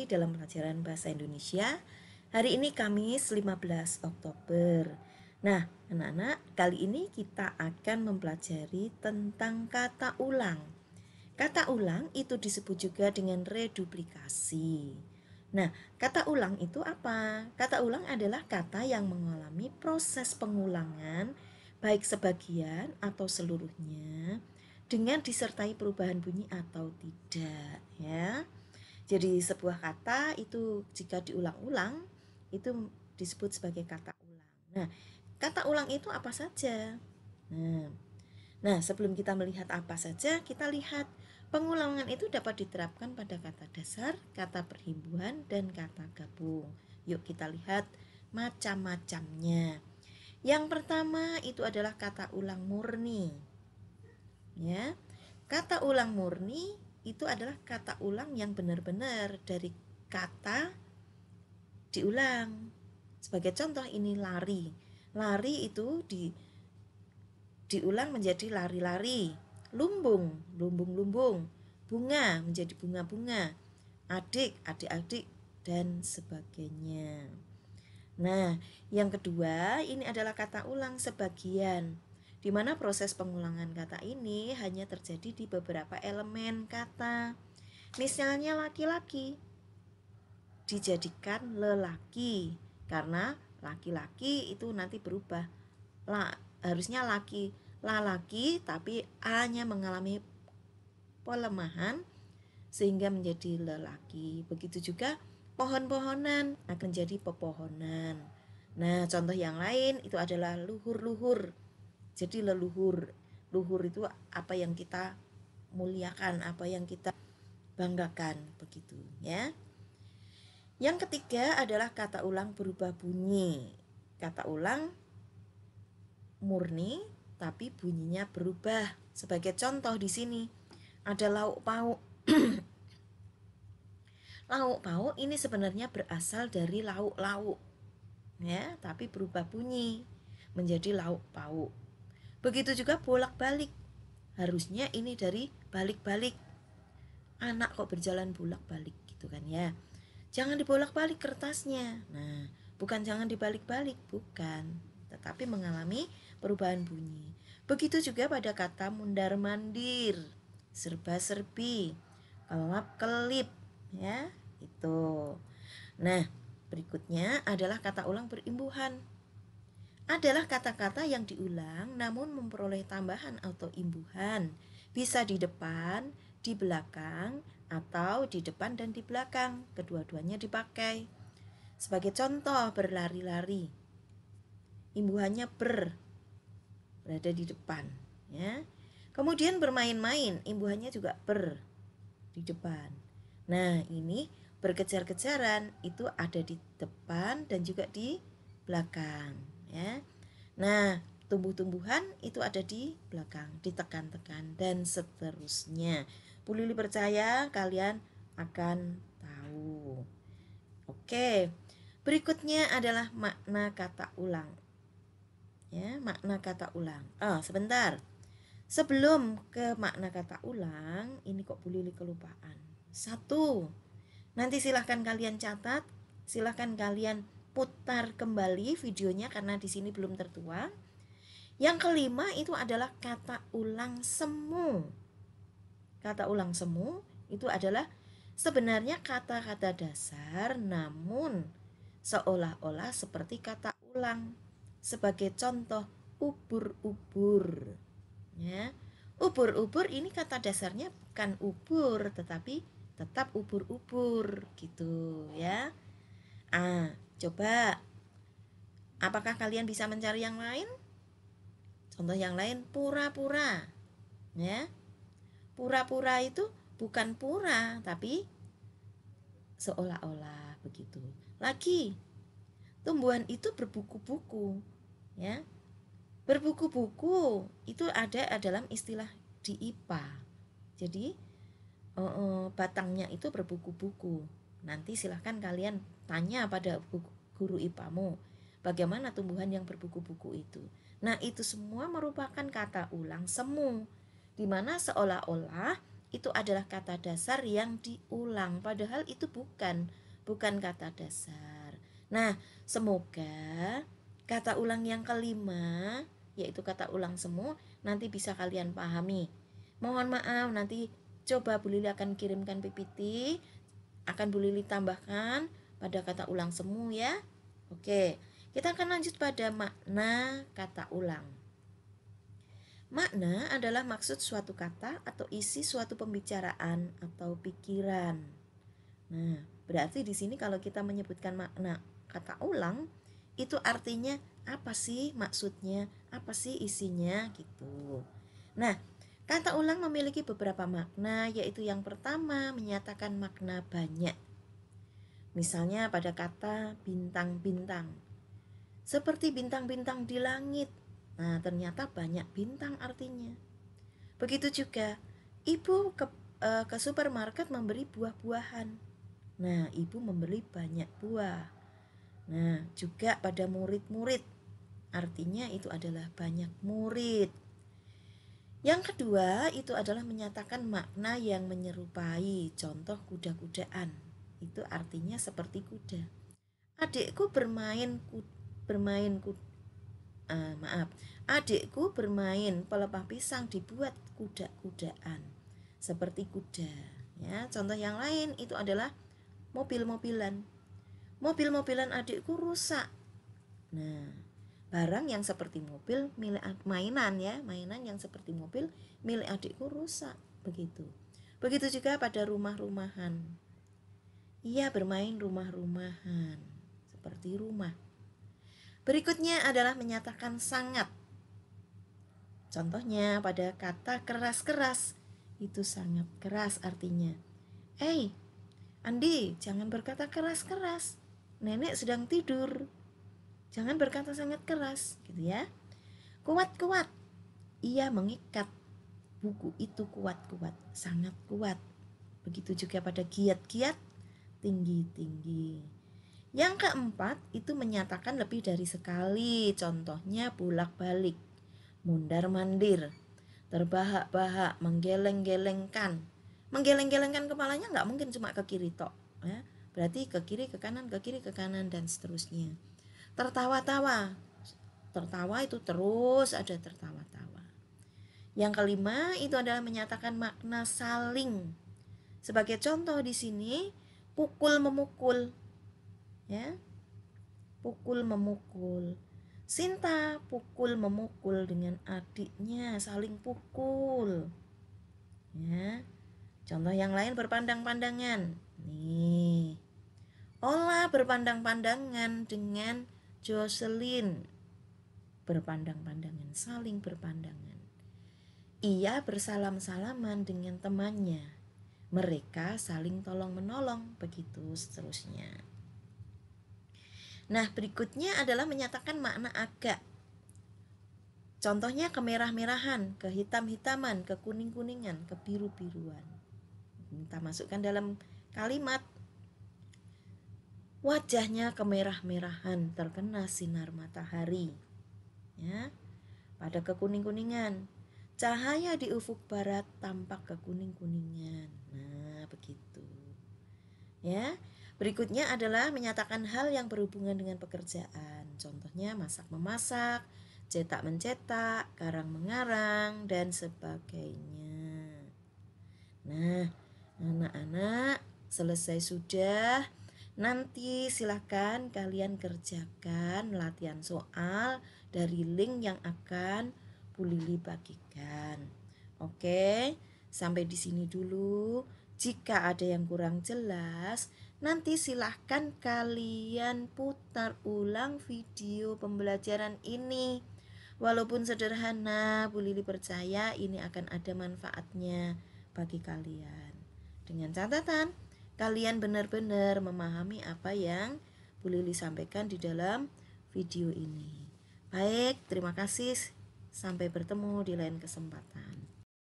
dalam pelajaran bahasa Indonesia. Hari ini Kamis 15 Oktober. Nah, anak-anak, kali ini kita akan mempelajari tentang kata ulang. Kata ulang itu disebut juga dengan reduplikasi. Nah, kata ulang itu apa? Kata ulang adalah kata yang mengalami proses pengulangan, baik sebagian atau seluruhnya, dengan disertai perubahan bunyi atau tidak, ya. Jadi sebuah kata itu jika diulang-ulang itu disebut sebagai kata ulang. Nah, kata ulang itu apa saja? Nah, sebelum kita melihat apa saja, kita lihat pengulangan itu dapat diterapkan pada kata dasar, kata perhimpunan, dan kata gabung. Yuk kita lihat macam-macamnya. Yang pertama itu adalah kata ulang murni. Ya, kata ulang murni itu adalah kata ulang yang benar-benar dari kata diulang. Sebagai contoh ini lari. Lari itu diulang menjadi lari-lari. Lumbung, lumbung-lumbung. Bunga menjadi bunga-bunga. Adik, adik-adik, dan sebagainya. Nah, yang kedua ini adalah kata ulang sebagian, di mana proses pengulangan kata ini hanya terjadi di beberapa elemen kata. Misalnya laki-laki dijadikan lelaki, karena laki-laki itu nanti berubah. Harusnya lalaki, tapi A-nya mengalami pelemahan sehingga menjadi lelaki. Begitu juga pohon-pohonan akan jadi pepohonan. Nah, contoh yang lain itu adalah luhur-luhur. Jadi leluhur. Luhur itu apa yang kita muliakan, apa yang kita banggakan, begitu ya. Yang ketiga adalah kata ulang berubah bunyi. Kata ulang murni tapi bunyinya berubah. Sebagai contoh di sini ada lauk pauk. Lauk pauk ini sebenarnya berasal dari lauk-lauk, ya, tapi berubah bunyi menjadi lauk pauk. Begitu juga bolak-balik. Harusnya ini dari balik-balik. Anak kok berjalan bolak-balik gitu kan ya. Jangan dibolak-balik kertasnya. Nah, bukan jangan dibalik-balik, bukan, tetapi mengalami perubahan bunyi. Begitu juga pada kata mundar-mandir, serba-serbi, kelap-kelip, ya, itu. Nah, berikutnya adalah kata ulang berimbuhan. Adalah kata-kata yang diulang namun memperoleh tambahan atau imbuhan. Bisa di depan, di belakang, atau di depan dan di belakang. Kedua-duanya dipakai. Sebagai contoh, berlari-lari. Imbuhannya berada di depan, ya. Kemudian bermain-main, imbuhannya juga di depan. Nah, ini berkejar-kejaran itu ada di depan dan juga di belakang, ya. Nah, tumbuh-tumbuhan itu ada di belakang, ditekan-tekan dan seterusnya. Bu Lili percaya kalian akan tahu. Oke. Berikutnya adalah makna kata ulang. Ya, makna kata ulang. Sebentar. Sebelum ke makna kata ulang, ini kok Bu Lili kelupaan. Satu, nanti silahkan kalian catat, silahkan kalian putar kembali videonya karena di sini belum tertuang. Yang kelima itu adalah kata ulang semu. Kata ulang semu itu adalah sebenarnya kata-kata dasar namun seolah-olah seperti kata ulang. Sebagai contoh, ubur-ubur. Ya. Ubur-ubur ini kata dasarnya bukan ubur tetapi tetap ubur-ubur gitu ya. Coba apakah kalian bisa mencari yang lain? Contoh yang lain, pura-pura. Ya. Pura-pura itu bukan pura tapi seolah-olah begitu. Lagi, tumbuhan itu berbuku-buku, ya. Berbuku-buku itu ada dalam istilah di IPA. Jadi batangnya itu berbuku-buku. Nanti silahkan kalian tanya pada guru IPA-mu, bagaimana tumbuhan yang berbuku-buku itu. Nah, itu semua merupakan kata ulang semu, di mana seolah-olah itu adalah kata dasar yang diulang, padahal itu bukan kata dasar. Nah, semoga kata ulang yang kelima, yaitu kata ulang semu, nanti bisa kalian pahami. Mohon maaf, nanti coba Bu Lili akan kirimkan PPT, akan Bu Lili tambahkan pada kata ulang semu ya. Oke, kita akan lanjut pada makna kata ulang. Makna adalah maksud suatu kata atau isi suatu pembicaraan atau pikiran. Nah, berarti di sini kalau kita menyebutkan makna kata ulang, itu artinya apa sih maksudnya, apa sih isinya gitu. Nah, kata ulang memiliki beberapa makna, yaitu yang pertama menyatakan makna banyak. Misalnya pada kata bintang-bintang. Seperti bintang-bintang di langit. Nah, ternyata banyak bintang artinya. Begitu juga, ibu ke supermarket membeli buah-buahan. Nah, ibu membeli banyak buah. Nah, juga pada murid-murid. Artinya itu adalah banyak murid. Yang kedua, itu adalah menyatakan makna yang menyerupai. Contoh kuda-kudaan. Itu artinya seperti kuda. Adikku adikku bermain pelepah pisang dibuat kuda-kudaan seperti kuda ya. Contoh yang lain itu adalah mobil-mobilan adikku rusak. Nah, barang yang seperti mobil milik mainan yang seperti mobil milik adikku rusak. Begitu juga pada rumah-rumahan. Ia bermain rumah-rumahan seperti rumah. Berikutnya adalah menyatakan sangat. Contohnya pada kata keras-keras, itu sangat keras artinya. Andi, jangan berkata keras-keras. Nenek sedang tidur. Jangan berkata sangat keras, gitu ya. Kuat-kuat. Ia mengikat buku itu kuat-kuat, sangat kuat. Begitu juga pada giat-giat, tinggi-tinggi. Yang keempat itu menyatakan lebih dari sekali. Contohnya bolak-balik, mundar-mandir, terbahak-bahak, menggeleng-gelengkan. Menggeleng-gelengkan kepalanya nggak mungkin cuma ke kiri tok ya. Berarti ke kiri, ke kanan, ke kiri, ke kanan, dan seterusnya. Tertawa-tawa. Tertawa itu terus ada tertawa-tawa. Yang kelima itu adalah menyatakan makna saling. Sebagai contoh di sini, pukul memukul. Ya, pukul memukul. Sinta pukul memukul dengan adiknya, saling pukul. Ya. Contoh yang lain berpandang-pandangan. Nih. Ola berpandang-pandangan dengan Jocelyn. Berpandang-pandangan, saling berpandangan. Ia bersalam-salaman dengan temannya. Mereka saling tolong-menolong, begitu seterusnya. Nah, berikutnya adalah menyatakan makna agak. Contohnya kemerah-merahan, kehitam-hitaman, kekuning-kuningan, kebiru-biruan. Kita masukkan dalam kalimat. Wajahnya kemerah-merahan terkena sinar matahari. Ya, pada kekuning-kuningan. Cahaya di ufuk barat tampak kekuning-kuningan. Nah, begitu. Ya. Berikutnya adalah menyatakan hal yang berhubungan dengan pekerjaan. Contohnya masak-memasak, cetak-mencetak, karang-mengarang, dan sebagainya. Nah, anak-anak selesai sudah. Nanti silahkan kalian kerjakan latihan soal dari link yang akan Bu Lili bagikan. Oke, sampai di sini dulu. Jika ada yang kurang jelas, nanti silahkan kalian putar ulang video pembelajaran ini. Walaupun sederhana, Bu Lili percaya ini akan ada manfaatnya bagi kalian. Dengan catatan, kalian benar-benar memahami apa yang Bu Lili sampaikan di dalam video ini. Baik, terima kasih. Sampai bertemu di lain kesempatan.